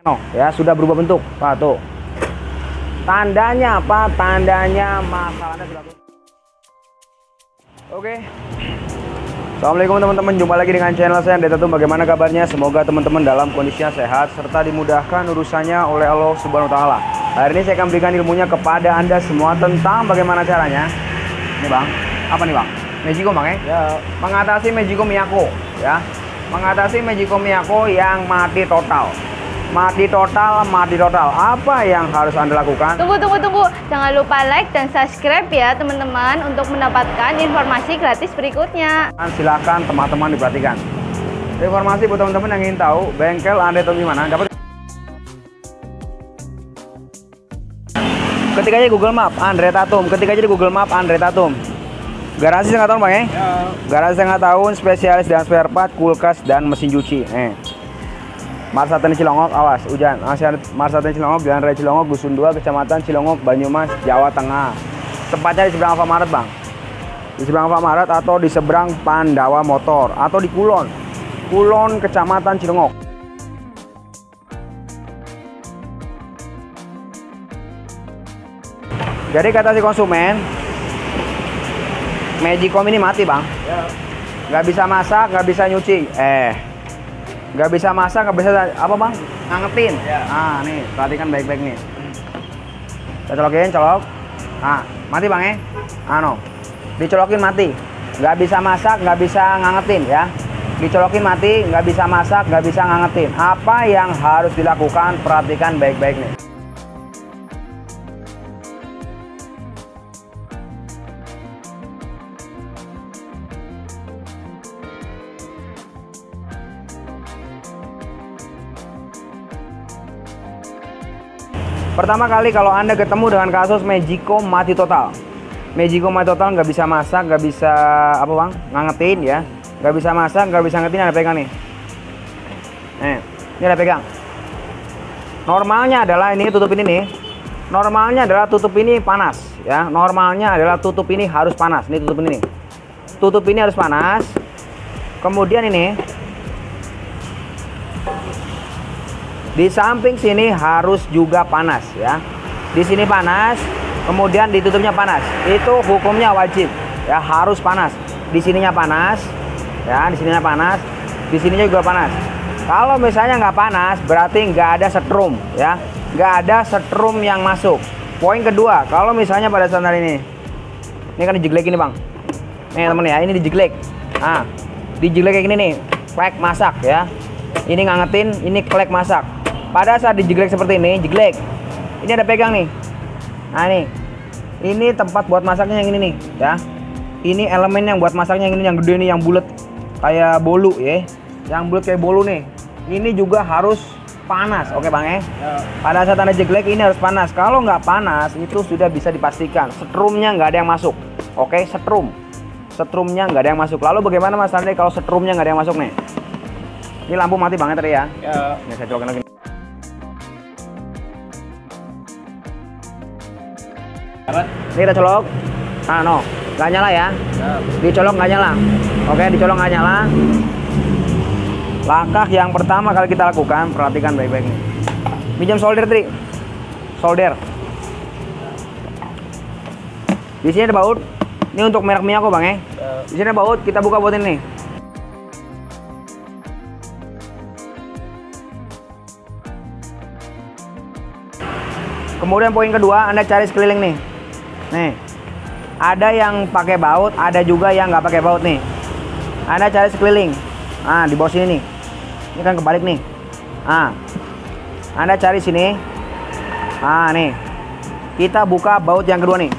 No, ya sudah berubah bentuk. Pak tuh. Tandanya apa? Tandanya masalahnya sudah. Oke. Assalamualaikum teman-teman, jumpa lagi dengan channel saya Anda Tatum. Bagaimana kabarnya? Semoga teman-teman dalam kondisinya sehat serta dimudahkan urusannya oleh Allah Subhanahu wa taala. Hari ini saya akan berikan ilmunya kepada Anda semua tentang bagaimana caranya. Ini Bang, apa nih Bang? Mejico Bang ya? Mengatasi Mejico Miyako ya. Mengatasi Mejico Miyako yang mati total. Mati total. Apa yang harus Anda lakukan? Tunggu. Jangan lupa like dan subscribe ya teman-teman untuk mendapatkan informasi gratis berikutnya. Silakan teman-teman diperhatikan. Informasi buat teman-teman yang ingin tahu bengkel Anda Tatum di mana? Dapat. Ketik aja Google Map Andre Tatum. Garasi setengah tahun Bang ya? Garasi setengah tahun, spesialis dan spare part, kulkas dan mesin cuci. Marsateni Cilongok, awas hujan. Marsateni Cilongok, Jalan Raya Cilongok, Dusun 2, Kecamatan Cilongok, Banyumas, Jawa Tengah. Tempatnya di seberang Alfamaret Bang. Di seberang Alfamaret atau di seberang Pandawa Motor atau di Kulon. Kulon, Kecamatan Cilongok. Jadi kata si konsumen, Mejico ini mati Bang. Nggak bisa masak, nggak bisa nyuci. Nggak bisa masak, nggak bisa apa Bang? Ngangetin. Nah nih, perhatikan baik-baik nih. Kita colokin, colok. Nah, mati Bang ya? No. Dicolokin mati. Nggak bisa masak, nggak bisa ngangetin ya. Dicolokin mati, nggak bisa masak, nggak bisa ngangetin. Apa yang harus dilakukan? Perhatikan baik-baik nih. Pertama kali kalau Anda ketemu dengan kasus Mejico mati total. Mejico mati total, nggak bisa masak, nggak bisa apa Bang? Ngangetin ya. Nggak bisa masak, nggak bisa ngangetin, Anda pegang nih. Ini Anda pegang. Normalnya adalah ini tutup ini nih. Normalnya adalah tutup ini panas ya. Normalnya adalah tutup ini harus panas. Ini tutup ini nih. Tutup ini harus panas. Kemudian ini di samping sini harus juga panas ya. Di sini panas, kemudian ditutupnya panas. Itu hukumnya wajib ya, harus panas. Di sininya panas ya, di sininya panas, di sininya juga panas. Kalau misalnya nggak panas, berarti nggak ada setrum ya, nggak ada setrum yang masuk. Poin kedua, kalau misalnya pada saat ini kan dijeglek ini Bang. Nih temen ya, ini dijeglek. Nah, dijeglek kayak gini nih, klek masak ya. Ini ngangetin, ini klek masak. Pada saat dijeglek seperti ini, jeglek. Ini ada pegang nih. Nah nih, ini tempat buat masaknya yang ini nih, ya. Ini elemen yang buat masaknya yang ini, yang gede nih, yang bulat kayak bolu ya. Yang bulat kayak bolu nih. Ini juga harus panas, oke Bang ya. Pada saat Anda jeglek ini harus panas. Kalau nggak panas, itu sudah bisa dipastikan setrumnya nggak ada yang masuk. Oke, setrumnya nggak ada yang masuk. Lalu bagaimana Mas Andre kalau setrumnya nggak ada yang masuk nih? Ini lampu mati banget tadi ya. Ini saya colokin lagi. Ini kita colok. Nggak nyala ya. Dicolok nggak nyala. Oke, dicolok nggak nyala. Langkah yang pertama kali kita lakukan, perhatikan baik-baik nih. Pinjam solder tadi. Solder. Di sini ada baut. Ini untuk merek Miyako Bang ya. Di sini ada baut, kita buka baut ini. Kemudian poin kedua, Anda cari sekeliling nih. Nih, ada yang pakai baut, ada juga yang nggak pakai baut nih. Anda cari sekeliling. Nah, di bawah sini nih. Ini kan kebalik nih. Nah, Anda cari sini. Nah, nih. Kita buka baut yang kedua nih.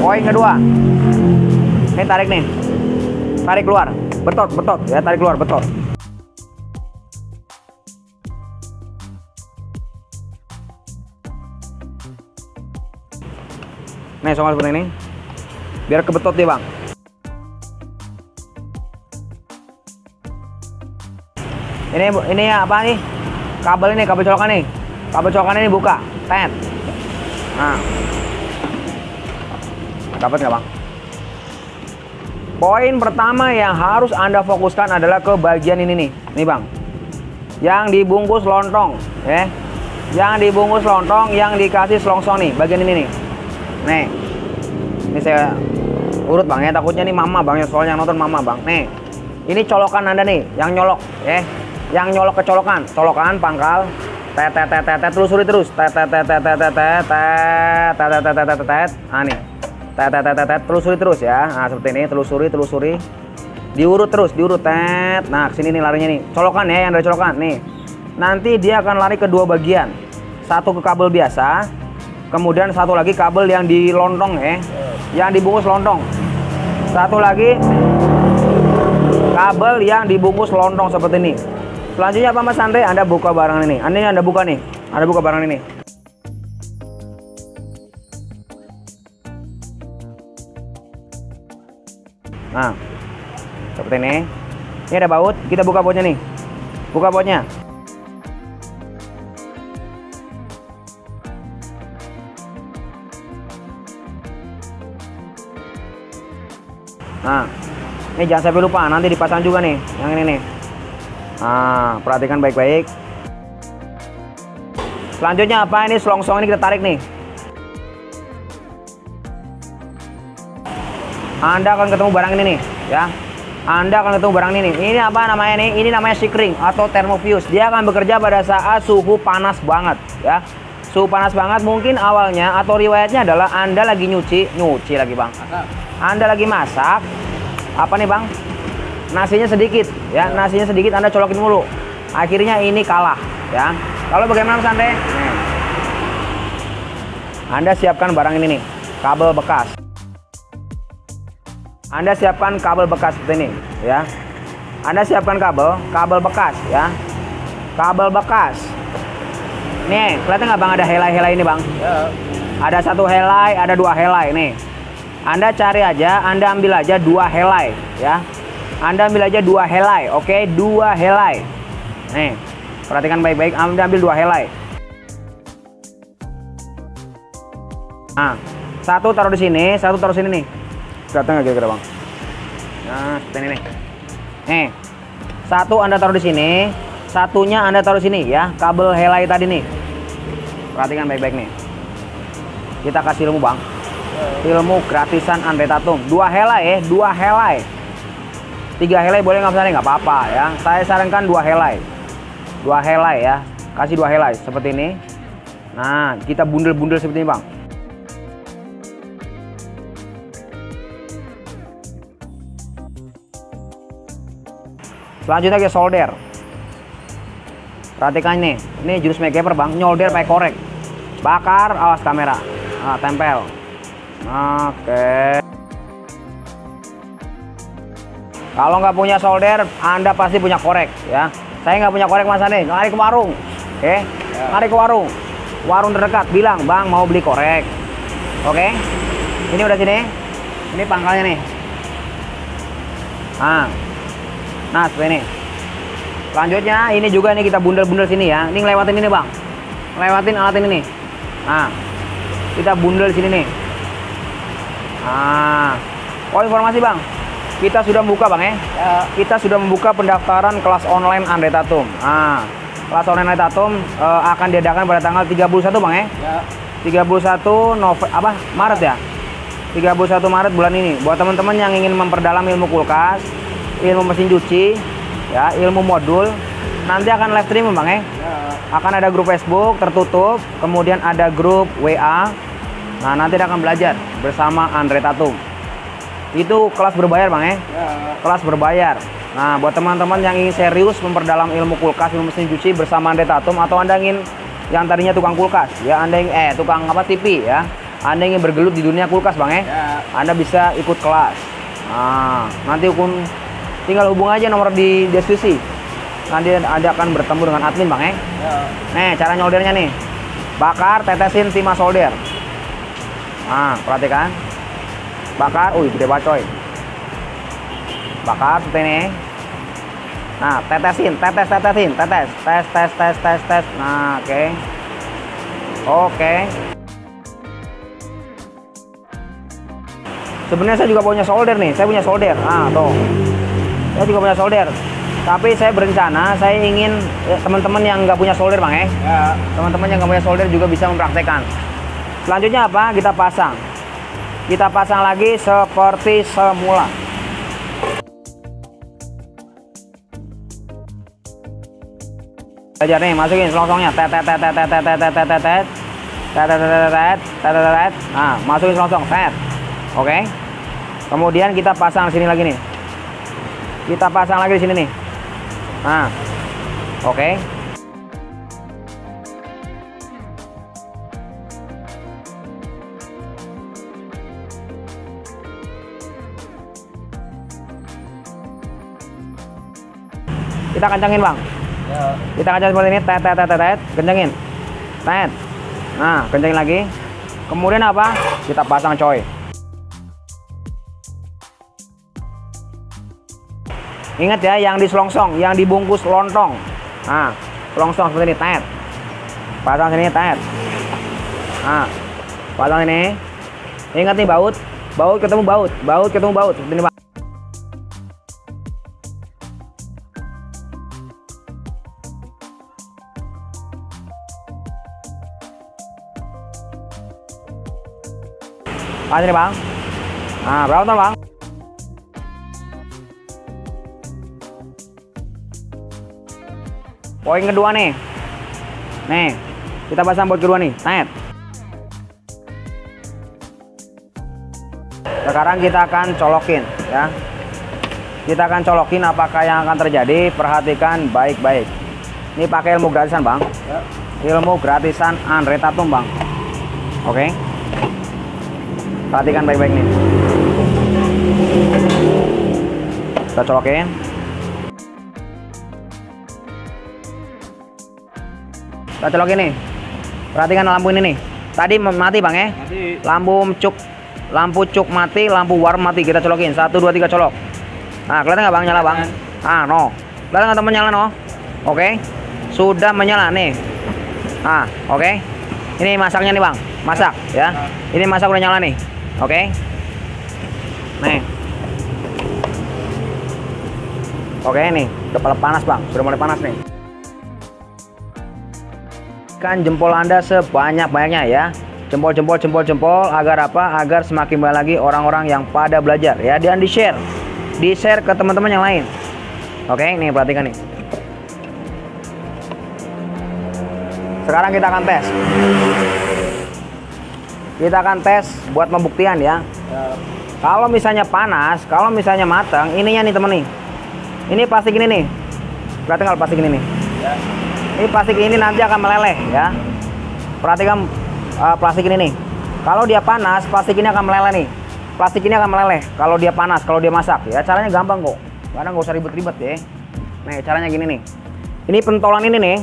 Poin kedua. Ini tarik nih. Tarik keluar. Betot ya, tarik keluar, betot. Nih, soal seperti ini. Biar kebetot dia, Bang. Ini apa nih? Kabel ini, kabel colokan nih. Kabel colokan ini buka. Tet. Nah. Dapat nggak, Bang? Poin pertama yang harus Anda fokuskan adalah ke bagian ini nih. Nih Bang. Yang dibungkus lontong, ya. Yang dibungkus lontong, yang dikasih selongsong nih, bagian ini nih. Nih. Ini saya urut Bang ya, takutnya nih mama Bang ya, soalnya yang nonton mama Bang. Nih. Ini colokan Anda nih, yang nyolok, ya. Yang nyolok ke colokan, colokan pangkal. Telusuri terus. Nah nih. Telusuri terus ya. Nah, seperti ini, telusuri. Diurut terus, diurut. Nah, kesini nih larinya nih. Colokan ya, yang dari colokan nih. Nanti dia akan lari ke dua bagian. Satu ke kabel biasa, kemudian satu lagi kabel yang di lontong ya. Yang dibungkus lontong. Satu lagi kabel yang dibungkus lontong seperti ini. Selanjutnya apa Mas Andre? Anda buka barang ini. Anda buka nih. Anda buka barang ini. Nah, seperti ini. Ini ada baut. Kita buka bautnya nih. Buka bautnya. Nah, ini jangan sampai lupa. Nanti dipasang juga nih. Yang ini nih. Nah, perhatikan baik-baik. Selanjutnya apa? Ini selongsong ini kita tarik nih. Anda akan ketemu barang ini nih, ya. Anda akan ketemu barang ini nih. Ini apa namanya nih? Ini namanya Sikring atau thermofuse. Dia akan bekerja pada saat suhu panas banget, ya. Suhu panas banget mungkin awalnya atau riwayatnya adalah Anda lagi nyuci lagi Bang. Anda lagi masak. Apa nih Bang? Nasinya sedikit, ya. Nasinya sedikit Anda colokin mulu. Akhirnya ini kalah, ya. Lalu bagaimana Mas Andre? Anda siapkan barang ini nih, kabel bekas. Anda siapkan kabel bekas seperti ini, ya. Anda siapkan kabel bekas, ya. Kabel bekas. Nih, kelihatan nggak Bang ada helai-helai ini Bang? Ya. Ada satu helai, ada dua helai nih. Anda cari aja, Anda ambil aja dua helai, ya. Anda ambil aja dua helai, oke? Dua helai. Nih, perhatikan baik-baik. Anda ambil dua helai. Nah, satu taruh di sini, satu taruh sini nih. Kelihatan nggak kira-kira Bang? Nah, seperti ini nih. Nih, satu Anda taruh di sini, satunya Anda taruh sini ya. Kabel helai tadi nih. Perhatikan baik-baik nih. Kita kasih ilmu Bang. Ilmu gratisan Andre Tatum. Dua helai ya, dua helai. 3 helai boleh nggak misalnya nggak apa-apa ya. Saya sarankan 2 helai. 2 helai ya. Kasih 2 helai seperti ini. Nah, kita bundel-bundel seperti ini Bang. Selanjutnya kita solder. Perhatikan nih, ini jurus MacGyver Bang, nyolder pakai korek. Bakar, awas kamera. Nah, tempel. Oke. Kalau nggak punya solder, Anda pasti punya korek ya. Saya nggak punya korek Mas Ane, lari ke warung. Oke, lari ke warung. Warung terdekat, bilang, Bang mau beli korek. Oke, ini udah sini. Ini pangkalnya nih. Nah, seperti ini. Selanjutnya, ini juga nih kita bundel-bundel sini ya. Ini ngelewatin ini Bang. Ngelewatin alat ini nih. Nah, kita bundel sini nih. Nah, oh informasi Bang. Kita sudah membuka Bang ya. Kita sudah membuka pendaftaran kelas online Andre Tatum. Nah, kelas online Andre Tatum akan diadakan pada tanggal 31 Bang ya. 31 Maret ya. 31 Maret bulan ini. Buat teman-teman yang ingin memperdalam ilmu kulkas, ilmu mesin cuci, ya, ilmu modul, nanti akan live stream Bang ya. Akan ada grup Facebook tertutup, kemudian ada grup WA. Nah, nanti akan belajar bersama Andre Tatum. Itu kelas berbayar Bang ya. Kelas berbayar. Nah, buat teman-teman yang ingin serius memperdalam ilmu kulkas, ilmu mesin cuci bersama Andre Tatum, atau Anda ingin yang tadinya tukang kulkas, ya, Anda ingin tukang TV ya. Anda ingin bergelut di dunia kulkas Bang ya. Anda bisa ikut kelas. Nah, nanti tinggal hubung aja nomor di deskripsi. Nanti Anda akan bertemu dengan admin Bang ya. Nih, cara nyoldernya nih. Bakar, tetesin timah solder. Nah, perhatikan. Bakar, gede banget coy. Bakar seperti ini. Nah, tetesin, tetesin, tes. Nah, oke. Sebenarnya saya juga punya solder nih, saya punya solder. Ah, tuh. Saya juga punya solder. Tapi saya berencana, saya ingin teman-teman yang nggak punya solder bang ya. Teman-teman yang nggak punya solder juga bisa mempraktekkan. Selanjutnya apa? Kita pasang. Kita pasang lagi seperti semula. Belajar nih, masukin selongsongnya. Nah, masukin selongsong. Oke. Kemudian kita pasang sini lagi nih. Kita pasang lagi di sini nih. Nah, oke. Kita kencangin bang. Kita kencangin seperti ini. Kencangin. Nah, kencangin lagi. Kemudian apa? Kita pasang coy. Ingat ya, yang di selongsong, yang dibungkus lontong. Nah, selongsong seperti ini, pasang sini, Nah, pasang ini. Ingat nih baut, baut ketemu baut, baut ketemu baut, seperti ini, Bang. Pasang ini, Bang. Nah, berapa ton, Bang? Poin kedua nih. Nih, kita pasang poin kedua nih. Sekarang kita akan colokin ya. Kita akan colokin apakah yang akan terjadi. Perhatikan baik-baik. Ini pakai ilmu gratisan, Bang. Ilmu gratisan Andre Tatum, Bang. Oke. Perhatikan baik-baik nih. Kita colokin. Kita colokin nih. Perhatikan lampu ini nih. Tadi mati bang ya. Mati. Lampu cuk mati, lampu warm mati. Kita colokin. 1, 2, 3 colok. Nah, kelihatan nggak bang nyala bang? Ah, no. Kelihatan nggak teman nyala no? Oke. Sudah menyala nih. Ah, oke. Ini masaknya nih bang. Masak ya. Ini masak udah nyala nih. Oke. Nih. Oke nih. Udah panas bang. Sudah mulai panas nih. Kan jempol Anda sebanyak-banyaknya ya. Jempol agar apa? Agar semakin banyak lagi orang-orang yang pada belajar ya. Dan di-share. Di-share ke teman-teman yang lain. Oke, nih perhatikan nih. Sekarang kita akan tes. Kita akan tes buat pembuktian ya. Kalau misalnya panas, kalau misalnya matang, ininya nih temen nih. Ini plastik ini nih. Kelihatan kalau plastik ini nih. Ini plastik ini nanti akan meleleh ya. Perhatikan plastik ini nih. Kalau dia panas, plastik ini akan meleleh nih. Plastik ini akan meleleh kalau dia panas, kalau dia masak ya. Caranya gampang kok. Karena nggak usah ribet-ribet ya. Nih caranya gini nih. Ini pentolan ini nih.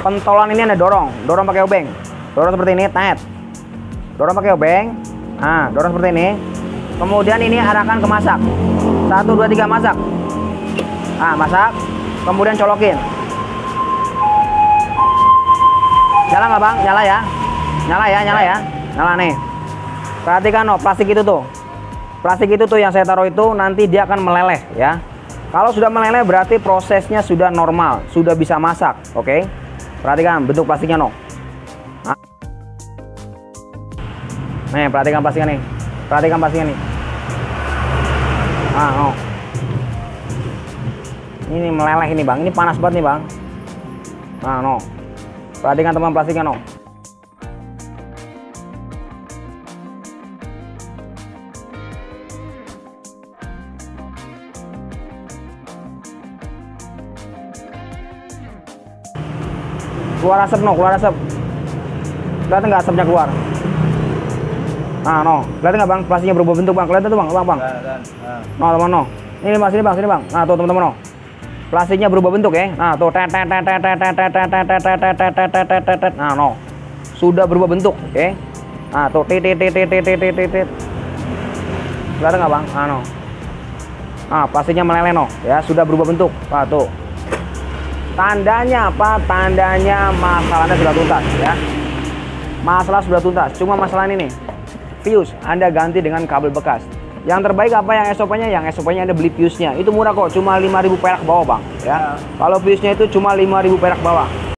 Pentolan ini ada dorong pakai obeng. Dorong seperti ini, dorong pakai obeng. Nah, dorong seperti ini. Kemudian ini arahkan ke masak. 1, 2, 3 masak. Nah, masak. Kemudian colokin. Nyala nggak bang? Nyala ya? Nyala ya? Nyala nih. Perhatikan no, plastik itu tuh. Plastik itu tuh yang saya taruh itu nanti dia akan meleleh ya. Kalau sudah meleleh berarti prosesnya sudah normal, sudah bisa masak. Oke. Perhatikan bentuk plastiknya no. Nah. Nih, perhatikan plastiknya nih. Perhatikan plastiknya nih. Ah, no. Ini meleleh ini bang. Ini panas banget nih bang. Nah, no. Perhatikan teman plastiknya no. Keluar asap no, keluar asap. Kelihatan nggak asapnya keluar? Nah no, kelihatan nggak bang? Plastiknya berubah bentuk bang. Kelihatan tuh bang, bang. No teman no. Ini bang, sini bang, sini bang. Nah tuh teman-teman no. Plastiknya berubah bentuk ya. Nah tuh nah no. Sudah berubah bentuk, oke. Nah tuh kelihatan nggak bang? Nah no. Nah plastiknya meleleh no, ya sudah berubah bentuk. Nah tuh. Tandanya apa? Tandanya masalahnya sudah tuntas ya. Masalah sudah tuntas. Cuma masalah ini nih. fuse, Anda ganti dengan kabel bekas. Yang terbaik apa yang SOP-nya? Yang SOP-nya Anda beli fuse-nya. Itu murah kok, cuma 5.000 perak bawah, Bang, ya. Kalau fuse-nya itu cuma 5.000 perak bawah.